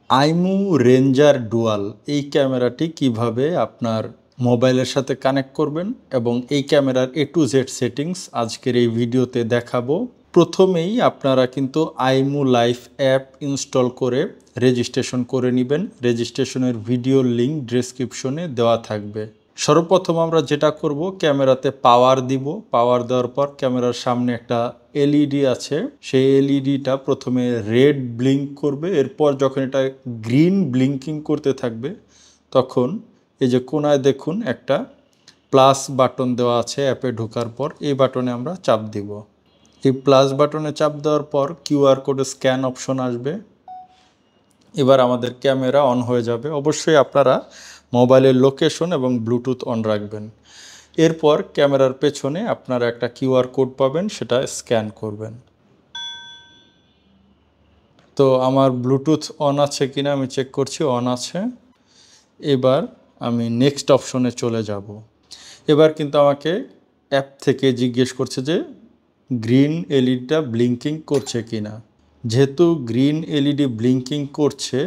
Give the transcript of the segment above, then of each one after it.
আইমু ranger dual এই ক্যামেরাটি কিভাবে আপনার মোবাইলের সাথে কানেক্ট করবেন এবং এই ক্যামেরার A to Z সেটিংস আজকের এই ভিডিওতে দেখাবো। প্রথমেই আপনারা কিন্তু আইমু লাইফ অ্যাপ ইনস্টল করে রেজিস্ট্রেশন করে নেবেন। রেজিস্ট্রেশনের ভিডিও লিঙ্ক ডেসক্রিপশনে দেওয়া থাকবে। সর্বপ্রথম আমরা যেটা করব, ক্যামেরাতে পাওয়ার দিব। পাওয়ার দেওয়ার পর ক্যামেরার সামনে একটা এলইডি আছে, সেই এলইডিটা প্রথমে রেড ব্লিঙ্ক করবে। এরপর যখন এটা গ্রিন ব্লিঙ্কিং করতে থাকবে তখন এই যে কোনায় দেখুন একটা প্লাস বাটন দেওয়া আছে অ্যাপে ঢোকার পর, এই বাটনে আমরা চাপ দিব। এই প্লাস বাটনে চাপ দেওয়ার পর কিউআর কোডে স্ক্যান অপশন আসবে। এবার আমাদের ক্যামেরা অন হয়ে যাবে। অবশ্যই আপনারা মোবাইলের লোকেশন এবং ব্লুটুথ অন রাখবেন। এরপর ক্যামেরার পেছনে আপনারা একটা কিউআর কোড পাবেন, সেটা স্ক্যান করবেন। তো আমার ব্লুটুথ অন আছে কিনা আমি চেক করছি, অন আছে। এবার আমি নেক্সট অপশনে চলে যাব। এবার কিন্তু আমাকে অ্যাপ থেকে জিজ্ঞেস করছে যে গ্রিন এলইডিটা ব্লিঙ্কিং করছে কিনা। যেহেতু গ্রিন এলইডি ব্লিঙ্কিং করছে,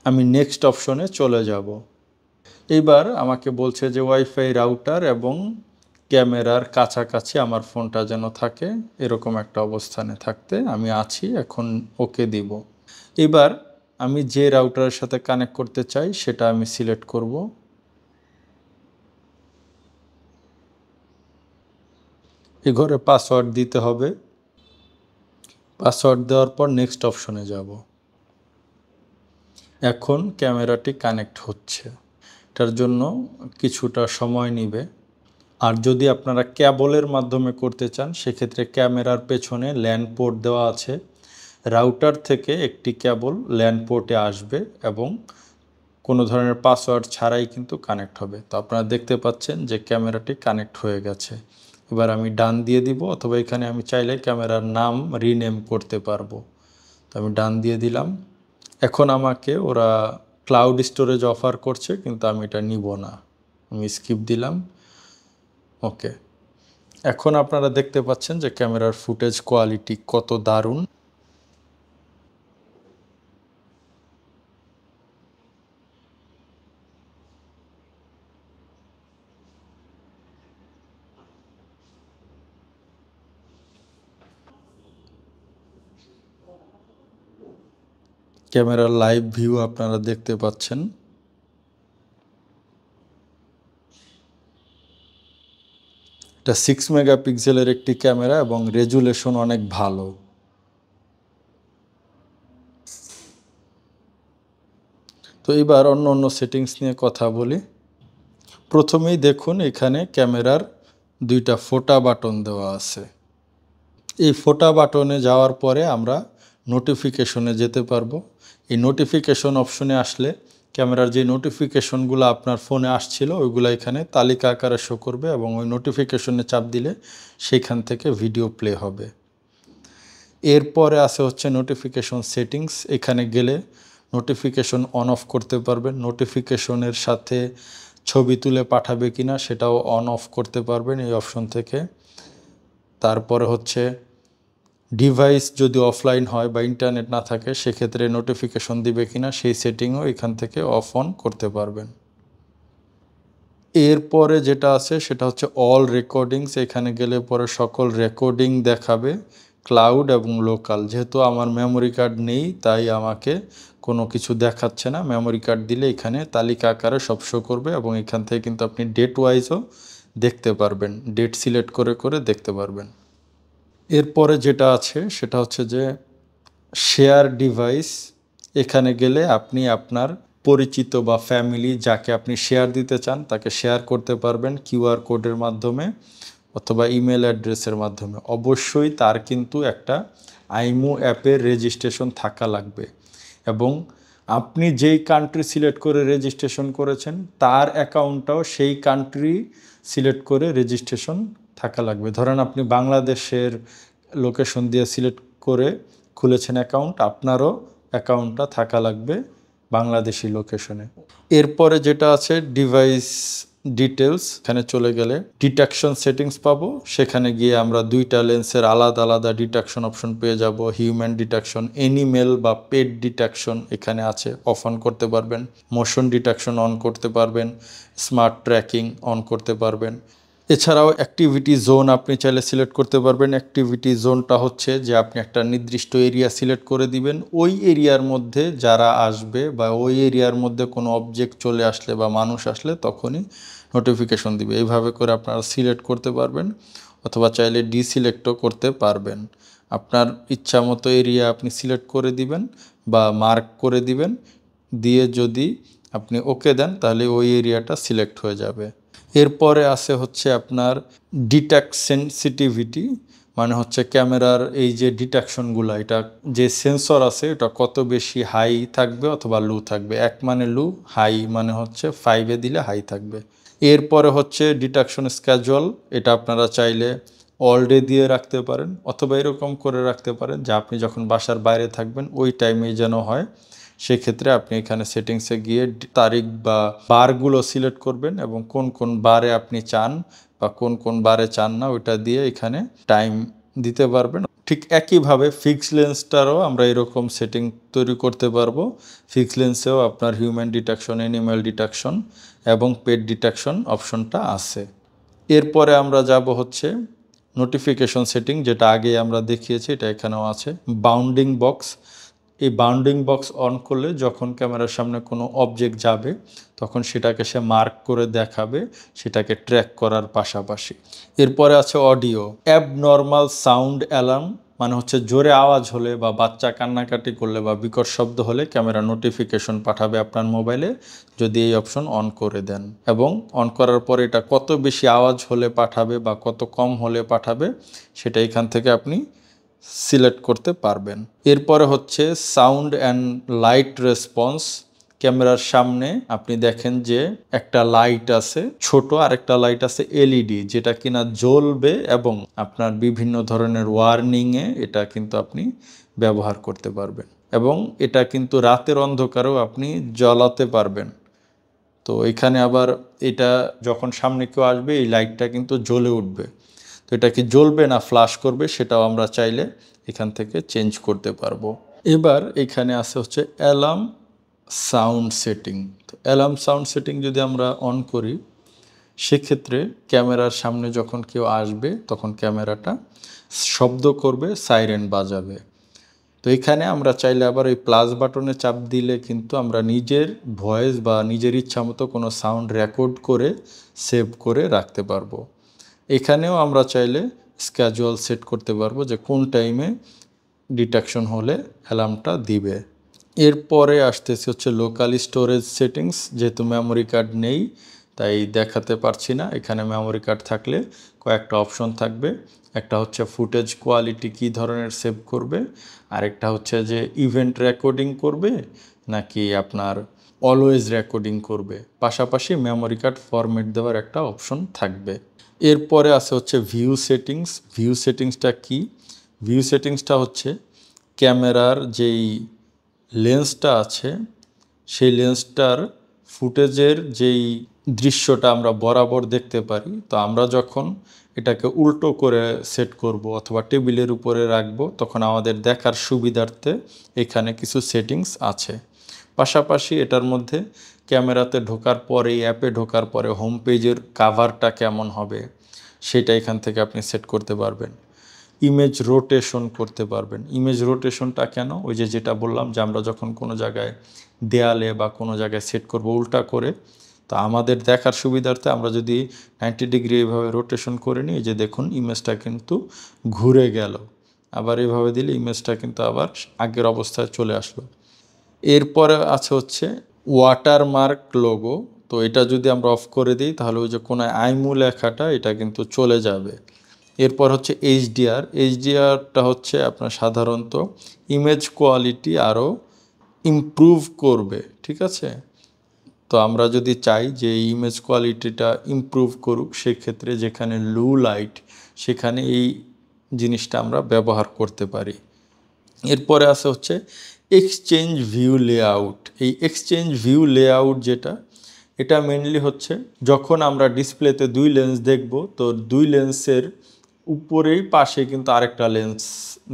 আমি নেক্সট অপশনে চলে যাব। এবার আমাকে বলছে যে ওয়াইফাই রাউটার এবং ক্যামেরার কাছাকাছি আমার ফোনটা যেন থাকে, এরকম একটা অবস্থানে থাকতে আমি আছি। এখন ওকে দিব। এবার আমি যে রাউটারের সাথে কানেক্ট করতে চাই সেটা আমি সিলেক্ট করব। এই ঘরে পাসওয়ার্ড দিতে হবে। পাসওয়ার্ড দেওয়ার পর নেক্সট অপশনে যাব। এখন ক্যামেরাটি কানেক্ট হচ্ছে। এটার জন্য কিছুটা সময় নেবে। আর যদি আপনারা ক্যাবলের মাধ্যমে করতে চান সেক্ষেত্রে ক্যামেরার পেছনে ল্যান পোর্ট দেওয়া আছে। রাউটার থেকে একটি ক্যাবল ল্যান পোর্টে আসবে এবং কোনো ধরনের পাসওয়ার্ড ছাড়াই কিন্তু কানেক্ট হবে। তো আপনারা দেখতে পাচ্ছেন যে ক্যামেরাটি কানেক্ট হয়ে গেছে। এবার আমি ডান দিয়ে দিব, অথবা এখানে আমি চাইলে ক্যামেরার নাম রিনেম করতে পারবো। তো আমি ডান দিয়ে দিলাম। এখন আমাকে ওরা ক্লাউড স্টোরেজ অফার করছে, কিন্তু আমি এটা নিব না, আমি স্কিপ দিলাম। ওকে, এখন আপনারা দেখতে পাচ্ছেন যে ক্যামেরার ফুটেজ কোয়ালিটি কত দারুণ। ক্যামেরার লাইভ ভিউ আপনারা দেখতে পাচ্ছেন। এটা 6 মেগাপিক্সেলের একটি ক্যামেরা এবং রেজুলেশন অনেক ভালো। তো এবার অন্য সেটিংস নিয়ে কথা বলি। প্রথমেই দেখুন এখানে ক্যামেরার দুইটা ফোটা বাটন দেওয়া আছে। এই ফোটা বাটনে যাওয়ার পরে আমরা নোটিফিকেশনে যেতে পারবো। এই নোটিফিকেশন অপশনে আসলে ক্যামেরার যে নোটিফিকেশনগুলো আপনার ফোনে আসছিল ওইগুলো এখানে তালিকা আকারে শো করবে এবং ওই নোটিফিকেশনে চাপ দিলে সেইখান থেকে ভিডিও প্লে হবে। এরপরে আছে হচ্ছে নোটিফিকেশন সেটিংস। এখানে গেলে নোটিফিকেশন অন অফ করতে পারবেন। নোটিফিকেশনের সাথে ছবি তুলে পাঠাবে কিনা সেটাও অন অফ করতে পারবেন এই অপশন থেকে। তারপরে হচ্ছে ডিভাইস যদি অফলাইন হয় বা ইন্টারনেট না থাকে সেক্ষেত্রে নোটিফিকেশন দিবে কিনা সেই সেটিংও এখান থেকে অফ অন করতে পারবেন। এরপরে যেটা আছে সেটা হচ্ছে অল রেকর্ডিংস। এখানে গেলে পরে সকল রেকর্ডিং দেখাবে, ক্লাউড এবং লোকাল। যেহেতু আমার মেমোরি কার্ড নেই তাই আমাকে কোনো কিছু দেখাচ্ছে না। মেমোরি কার্ড দিলে এখানে তালিকা আকারে সব শো করবে এবং এখান থেকে কিন্তু আপনি ডেট ওয়াইজও দেখতে পারবেন, ডেট সিলেক্ট করে করে দেখতে পারবেন। এরপরে যেটা আছে সেটা হচ্ছে যে শেয়ার ডিভাইস। এখানে গেলে আপনি আপনার পরিচিত বা ফ্যামিলি যাকে আপনি শেয়ার দিতে চান তাকে শেয়ার করতে পারবেন কিউআর কোডের মাধ্যমে অথবা ইমেল অ্যাড্রেসের মাধ্যমে। অবশ্যই তার কিন্তু একটা আইমু অ্যাপের রেজিস্ট্রেশন থাকা লাগবে এবং আপনি যেই কান্ট্রি সিলেক্ট করে রেজিস্ট্রেশন করেছেন তার অ্যাকাউন্টটাও সেই কান্ট্রি সিলেক্ট করে রেজিস্ট্রেশন থাকা লাগবে। ধরেন আপনি বাংলাদেশের লোকেশন দিয়ে সিলেক্ট করে খুলেছেন অ্যাকাউন্ট, আপনারও অ্যাকাউন্টটা থাকা লাগবে বাংলাদেশি লোকেশনে। এরপরে যেটা আছে ডিভাইস ডিটেলস এখানে চলে গেলে ডিটেকশন সেটিংস পাবো। সেখানে গিয়ে আমরা দুইটা লেন্সের আলাদা আলাদা ডিটেকশন অপশন পেয়ে যাব। হিউম্যান ডিটেকশন, এনিমেল বা পেট ডিটেকশন এখানে আছে, অফ অন করতে পারবেন। মোশন ডিটেকশন অন করতে পারবেন। স্মার্ট ট্র্যাকিং অন করতে পারবেন। এছাড়াও অ্যাক্টিভিটি জোন আপনি চাইলে সিলেক্ট করতে পারবেন। অ্যাক্টিভিটি জোনটা হচ্ছে যে আপনি একটা নির্দিষ্ট এরিয়া সিলেক্ট করে দিবেন, ওই এরিয়ার মধ্যে যারা আসবে বা ওই এরিয়ার মধ্যে কোনো অবজেক্ট চলে আসলে বা মানুষ আসলে তখনই নোটিফিকেশন দিবে। এইভাবে করে আপনারা সিলেক্ট করতে পারবেন, অথবা চাইলে ডিসিলেক্টও করতে পারবেন। আপনার ইচ্ছা মতো এরিয়া আপনি সিলেক্ট করে দিবেন বা মার্ক করে দিবেন, দিয়ে যদি আপনি ওকে দেন তাহলে ওই এরিয়াটা সিলেক্ট হয়ে যাবে। এরপরে আছে হচ্ছে আপনার ডিটেক্ট সেন্সিটিভিটি, মানে হচ্ছে ক্যামেরার এই যে ডিটেকশনগুলো, এটা যে সেন্সর আছে এটা কত বেশি হাই থাকবে অথবা লো থাকবে। 1 মানে লো, হাই মানে হচ্ছে 5-এ দিলে হাই থাকবে। এরপরে হচ্ছে ডিটেকশন স্ক্যাজুয়াল, এটা আপনারা চাইলে অল ডে দিয়ে রাখতে পারেন, অথবা এরকম করে রাখতে পারেন যে আপনি যখন বাসার বাইরে থাকবেন ওই টাইমেই যেন হয়। সেক্ষেত্রে আপনি এখানে সেটিংসে গিয়ে তারিখ বা বারগুলো সিলেক্ট করবেন এবং কোন কোন বারে আপনি চান বা কোন কোন বারে চান না ওইটা দিয়ে এখানে টাইম দিতে পারবেন। ঠিক একইভাবে ফিক্সড লেন্সটারও আমরা এরকম সেটিং তৈরি করতে পারবো। ফিক্সড লেন্সেও আপনার হিউম্যান ডিটেকশন, অ্যানিম্যাল ডিটেকশন এবং পেট ডিটেকশন অপশনটা আছে। এরপরে আমরা যাব হচ্ছে নোটিফিকেশন সেটিং, যেটা আগে আমরা দেখিয়েছি, এটা এখানেও আছে। বাউন্ডিং বক্স, এই বাউন্ডিং বক্স অন করলে যখন ক্যামেরার সামনে কোনো অবজেক্ট যাবে তখন সেটাকে সে মার্ক করে দেখাবে, সেটাকে ট্র্যাক করার পাশাপাশি। এরপরে আছে অডিও, অ্যাবনর্মাল সাউন্ড অ্যালার্ম, মানে হচ্ছে জোরে আওয়াজ হলে বা বাচ্চা কান্নাকাটি করলে বা বিকট শব্দ হলে ক্যামেরা নোটিফিকেশন পাঠাবে আপনার মোবাইলে, যদি এই অপশন অন করে দেন। এবং অন করার পরে এটা কত বেশি আওয়াজ হলে পাঠাবে বা কত কম হলে পাঠাবে সেটা এখান থেকে আপনি সিলেক্ট করতে পারবেন। এরপরে হচ্ছে সাউন্ড অ্যান্ড লাইট রেসপন্স। ক্যামেরার সামনে আপনি দেখেন যে একটা লাইট আছে ছোট, আর একটা লাইট আছে এলইডি, যেটা কিনা জ্বলবে এবং আপনার বিভিন্ন ধরনের ওয়ার্নিংয়ে এটা কিন্তু আপনি ব্যবহার করতে পারবেন। এবং এটা কিন্তু রাতের অন্ধকারেও আপনি জ্বালাতে পারবেন। তো এখানে আবার এটা যখন সামনে কেউ আসবে এই লাইটটা কিন্তু জ্বলে উঠবে। তো এটা কি জ্বলবে না ফ্ল্যাশ করবে সেটাও আমরা চাইলে এখান থেকে চেঞ্জ করতে পারবো। এবার এখানে আছে হচ্ছে অ্যালার্ম সাউন্ড সেটিং। তো অ্যালার্ম সাউন্ড সেটিং যদি আমরা অন করি সেক্ষেত্রে ক্যামেরার সামনে যখন কেউ আসবে তখন ক্যামেরাটা শব্দ করবে, সাইরেন বাজাবে। তো এখানে আমরা চাইলে আবার ওই প্লাস বাটনে চাপ দিলে কিন্তু আমরা নিজের ভয়েস বা নিজের ইচ্ছা মতো কোনো সাউন্ড রেকর্ড করে সেভ করে রাখতে পারবো। এখানেও আমরা চাইলে স্ক্যাজুয়াল সেট করতে পারবো যে কোন টাইমে ডিটেকশন হলে অ্যালার্মটা দিবে। এরপরে আসতেছে হচ্ছে লোকাল স্টোরেজ সেটিংস। যেহেতু মেমোরি কার্ড নেই তাই দেখাতে পারছি না। এখানে মেমোরি কার্ড থাকলে কয়েকটা অপশন থাকবে। একটা হচ্ছে ফুটেজ কোয়ালিটি কী ধরনের সেভ করবে, আরেকটা হচ্ছে যে ইভেন্ট রেকর্ডিং করবে নাকি আপনার অলওয়েজ রেকর্ডিং করবে, পাশাপাশি মেমোরি কার্ড ফরম্যাট দেওয়ার একটা অপশন থাকবে। এরপরে আছে হচ্ছে ভিউ সেটিংস। ভিউ সেটিংসটা কি? ভিউ সেটিংসটা হচ্ছে ক্যামেরার যেই লেন্সটা আছে সেই লেন্সটার ফুটেজের যেই দৃশ্যটা আমরা বরাবর দেখতে পারি, তো আমরা যখন এটাকে উল্টো করে সেট করব অথবা টেবিলের উপরে রাখবো তখন আমাদের দেখার সুবিধার্থে এখানে কিছু সেটিংস আছে। পাশাপাশি এটার মধ্যে ক্যামেরাতে ঢোকার পরে, অ্যাপে ঢোকার পরে হোম পেজের কাভারটা কেমন হবে সেটা এখান থেকে আপনি সেট করতে পারবেন। ইমেজ রোটেশন করতে পারবেন। ইমেজ রোটেশনটা কেন? ওই যে যেটা বললাম যে আমরা যখন কোনো জায়গায় দেয়ালে বা কোনো জায়গায় সেট করব উল্টা করে, তো আমাদের দেখার সুবিধার্থে আমরা যদি 90 ডিগ্রি এইভাবে রোটেশন করে নিই, যে দেখুন ইমেজটা কিন্তু ঘুরে গেল। আবার এভাবে দিলে ইমেজটা কিন্তু আবার আগের অবস্থায় চলে আসলো। এরপরে আছে হচ্ছে ওয়াটারমার্ক লোগো। তো এটা যদি আমরা অফ করে দিই তাহলে ওই যে কোনো আইমু লেখাটা এটা কিন্তু চলে যাবে। এরপর হচ্ছে এইচডিআর। এইচডিআরটা হচ্ছে আপনার সাধারণত ইমেজ কোয়ালিটি আরও ইমপ্রুভ করবে, ঠিক আছে? তো আমরা যদি চাই যে এই ইমেজ কোয়ালিটিটা ইমপ্রুভ করুক সেক্ষেত্রে যেখানে লো লাইট সেখানে এই জিনিসটা আমরা ব্যবহার করতে পারি। এরপরে আছে হচ্ছে এক্সচেঞ্জ ভিউ লেআউট। এই এক্সচেঞ্জ ভিউ লেআউট যেটা, এটা মেইনলি হচ্ছে যখন আমরা ডিসপ্লেতে দুই লেন্স দেখব, তো দুই লেন্সের উপরেই পাশে কিন্তু আরেকটা লেন্স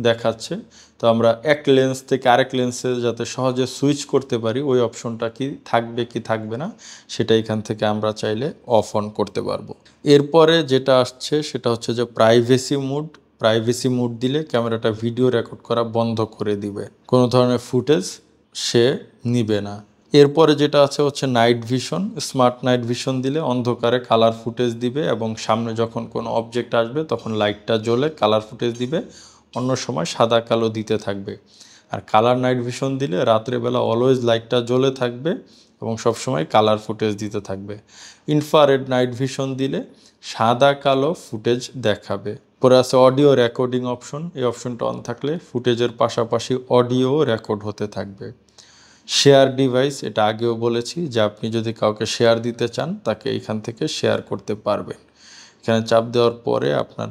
দেখাচ্ছে। তো আমরা এক লেন্স থেকে আরেক লেন্সে যাতে সহজে সুইচ করতে পারি, ওই অপশনটা কি থাকবে কি থাকবে না সেটা এখান থেকে আমরা চাইলে অফ অন করতে পারবো। এরপরে যেটা আসছে সেটা হচ্ছে যে প্রাইভেসি মোড দিলে ক্যামেরাটা ভিডিও রেকর্ড করা বন্ধ করে দিবে, কোনো ধরনের ফুটেজ সে নিবে না। এরপরে যেটা আছে হচ্ছে night vision. Smart night vision দিলে অন্ধকারে কালার ফুটেজ দিবে এবং সামনে যখন কোনো অবজেক্ট আসবে তখন লাইটটা জ্বলে কালার ফুটেজ দিবে, অন্য সময় সাদা কালো দিতে থাকবে। আর কালার নাইট ভিশন দিলে রাত্রেবেলা অলওয়েজ লাইটটা জ্বলে থাকবে এবং সবসময় কালার ফুটেজ দিতে থাকবে। ইনফ্রারেড নাইট ভিশন দিলে সাদা কালো ফুটেজ দেখাবে। পরে আছে অডিও রেকর্ডিং অপশন। এই অপশনটা অন থাকলে ফুটেজের পাশাপাশি অডিও রেকর্ড হতে থাকবে। শেয়ার ডিভাইস, এটা আগেও বলেছি যে আপনি যদি কাউকে শেয়ার দিতে চান তাকে এখান থেকে শেয়ার করতে পারবেন। এখানে চাপ দেওয়ার পরে আপনার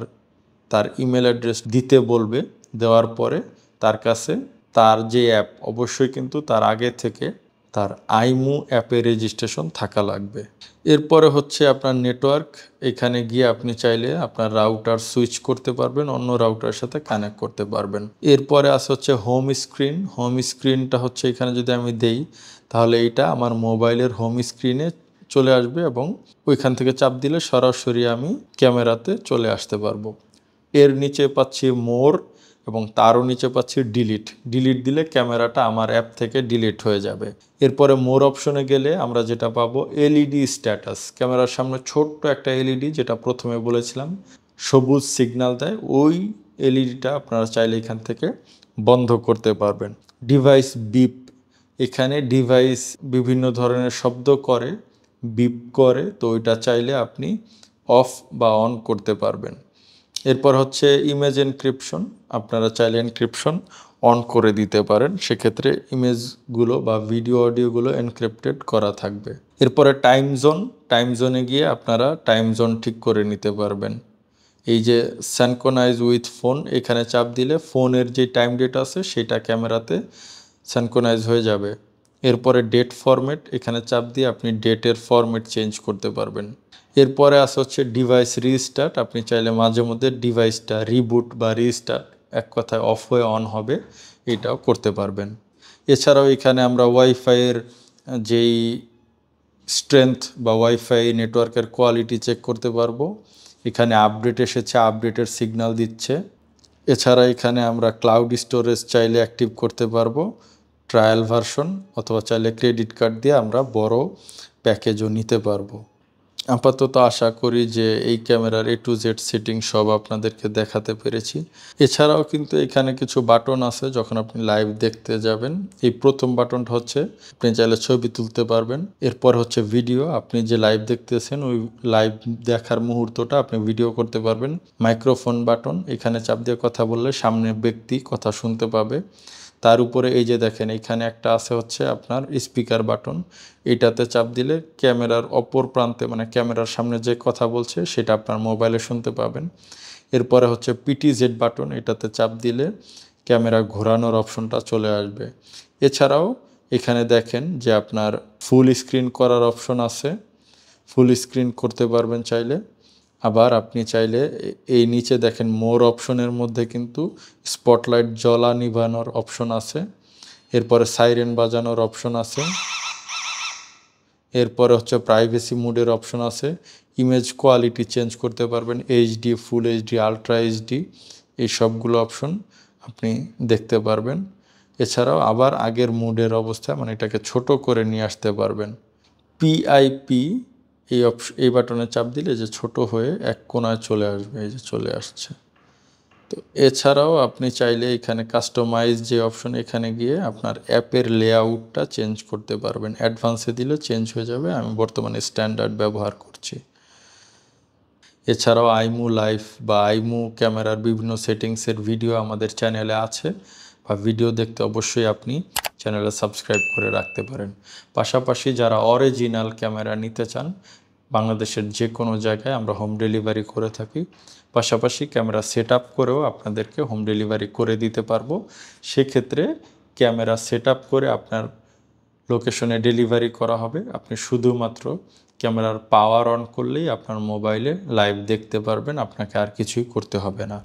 তার ইমেল অ্যাড্রেস দিতে বলবে, দেওয়ার পরে তার কাছে তার যে অ্যাপ, অবশ্যই কিন্তু তার আগে থেকে তার আইমু অ্যাপে রেজিস্ট্রেশন থাকা লাগবে। এরপরে হচ্ছে আপনার নেটওয়ার্ক। এখানে গিয়ে আপনি চাইলে আপনার রাউটার সুইচ করতে পারবেন, অন্য রাউটারের সাথে কানেক্ট করতে পারবেন। এরপরে আসে হচ্ছে হোম স্ক্রিন। হোম স্ক্রিনটা হচ্ছে এখানে যদি আমি দেই তাহলে এটা আমার মোবাইলের হোম স্ক্রিনে চলে আসবে এবং ওইখান থেকে চাপ দিলে সরাসরি আমি ক্যামেরাতে চলে আসতে পারবো। এর নিচে পাচ্ছি মোর এবং তারও নিচে পাচ্ছি ডিলিট দিলে ক্যামেরাটা আমার অ্যাপ থেকে ডিলিট হয়ে যাবে। এরপরে মোর অপশনে গেলে আমরা যেটা পাবো এলইডি স্ট্যাটাস। ক্যামেরার সামনে ছোট্ট একটা এলইডি, যেটা প্রথমে বলেছিলাম সবুজ সিগন্যাল দেয়, ওই এলইডিটা আপনারা চাইলে এখান থেকে বন্ধ করতে পারবেন। ডিভাইস বিপ, এখানে ডিভাইস বিভিন্ন ধরনের শব্দ করে, বিপ করে, তো ওইটা চাইলে আপনি অফ বা অন করতে পারবেন। এরপর হচ্ছে ইমেজ এনক্রিপশন। আপনারা চাইলে এনক্রিপশন অন করে দিতে পারেন, সেক্ষেত্রে ইমেজগুলো বা ভিডিও অডিওগুলো এনক্রিপ্টেড করা থাকবে। এরপরে টাইম জোনে গিয়ে আপনারা টাইম জোন ঠিক করে নিতে পারবেন। এই যে সিনক্রোনাইজ উইথ ফোন, এখানে চাপ দিলে ফোনের যে টাইম ডেট আছে সেটা ক্যামেরাতে সিনক্রোনাইজ হয়ে যাবে। এরপরে ডেট ফরম্যাট, এখানে চাপ দিয়ে আপনি ডেটের ফরম্যাট চেঞ্জ করতে পারবেন। এরপরে আসে হচ্ছে ডিভাইস রিস্টার্ট। আপনি চাইলে মাঝে মধ্যে ডিভাইসটা রিবুট বা রিস্টার্ট, এক কথায় অফ হয়ে অন হবে, এটাও করতে পারবেন। এছাড়াও এখানে আমরা ওয়াইফাইয়ের যেই স্ট্রেংথ বা ওয়াইফাই নেটওয়ার্কের কোয়ালিটি চেক করতে পারবো। এখানে আপডেট এসেছে, আপডেটের সিগন্যাল দিচ্ছে। এছাড়া এখানে আমরা ক্লাউড স্টোরেজ চাইলে অ্যাক্টিভ করতে পারবো, ট্রায়াল ভার্সন, অথবা চাইলে ক্রেডিট কার্ড দিয়ে আমরা বড় প্যাকেজও নিতে পারবো। আপাতত আশা করি যে এই ক্যামেরার A to Z সেটিং সব আপনাদেরকে দেখাতে পেরেছি। এছাড়াও কিন্তু এখানে কিছু বাটন আছে, যখন আপনি লাইভ দেখতে যাবেন। এই প্রথম বাটনটা হচ্ছে আপনি চাইলে ছবি তুলতে পারবেন। এরপর হচ্ছে ভিডিও, আপনি যে লাইভ দেখতেছেন ওই লাইভ দেখার মুহূর্তটা আপনি ভিডিও করতে পারবেন। মাইক্রোফোন বাটন, এখানে চাপ দিয়ে কথা বললে সামনে ব্যক্তি কথা শুনতে পাবে। তার উপরে এই যে দেখেন এখানে একটা আছে হচ্ছে আপনার স্পিকার বাটন, এইটাতে চাপ দিলে ক্যামেরার অপর প্রান্তে, মানে ক্যামেরার সামনে যে কথা বলছে সেটা আপনার মোবাইলে শুনতে পাবেন। এরপরে হচ্ছে PTZ বাটন, এটাতে চাপ দিলে ক্যামেরা ঘোরানোর অপশনটা চলে আসবে। এছাড়াও এখানে দেখেন যে আপনার ফুল স্ক্রিন করার অপশন আছে, ফুল স্ক্রিন করতে পারবেন চাইলে। আবার আপনি চাইলে এই নিচে দেখেন মোর অপশনের মধ্যে কিন্তু স্পটলাইট জ্বলা নিভানোর অপশন আছে। এরপরে সাইরেন বাজানোর অপশন আছে। এরপরে হচ্ছে প্রাইভেসি মোডের অপশন আছে। ইমেজ কোয়ালিটি চেঞ্জ করতে পারবেন, HD, ফুল HD, আলট্রা HD, এই সবগুলো অপশন আপনি দেখতে পারবেন। এছাড়াও আবার আগের মোডের অবস্থায়, মানে এটাকে ছোট করে নিয়ে আসতে পারবেন। PIP, এই বাটনে চাপ দিলে যে ছোট হয়ে এক কোণায় চলে আসবে, এই যে চলে আসছে। তো এছাড়াও আপনি চাইলে এখানে কাস্টমাইজ যে অপশন, এখানে গিয়ে আপনার অ্যাপের লেআউটটা চেঞ্জ করতে পারবেন। অ্যাডভান্সে দিলে চেঞ্জ হয়ে যাবে, আমি বর্তমানে স্ট্যান্ডার্ড ব্যবহার করছি। এছাড়াও আইমু লাইভ বা আইমু ক্যামেরার বিভিন্ন সেটিংসের ভিডিও আমাদের চ্যানেলে আছে, বা ভিডিও দেখতে অবশ্যই আপনি চ্যানেলে সাবস্ক্রাইব করে রাখতে পারেন। পাশাপাশি যারা অরিজিনাল ক্যামেরা নিতে চান, বাংলাদেশের যে কোনো জায়গায় আমরা হোম ডেলিভারি করে থাকি। পাশাপাশি ক্যামেরা সেট আপ করেও আপনাদেরকে হোম ডেলিভারি করে দিতে পারবো। সেক্ষেত্রে ক্যামেরা সেট আপ করে আপনার লোকেশনে ডেলিভারি করা হবে। আপনি শুধুমাত্র ক্যামেরার পাওয়ার অন করলেই আপনার মোবাইলে লাইভ দেখতে পারবেন, আপনাকে আর কিছুই করতে হবে না।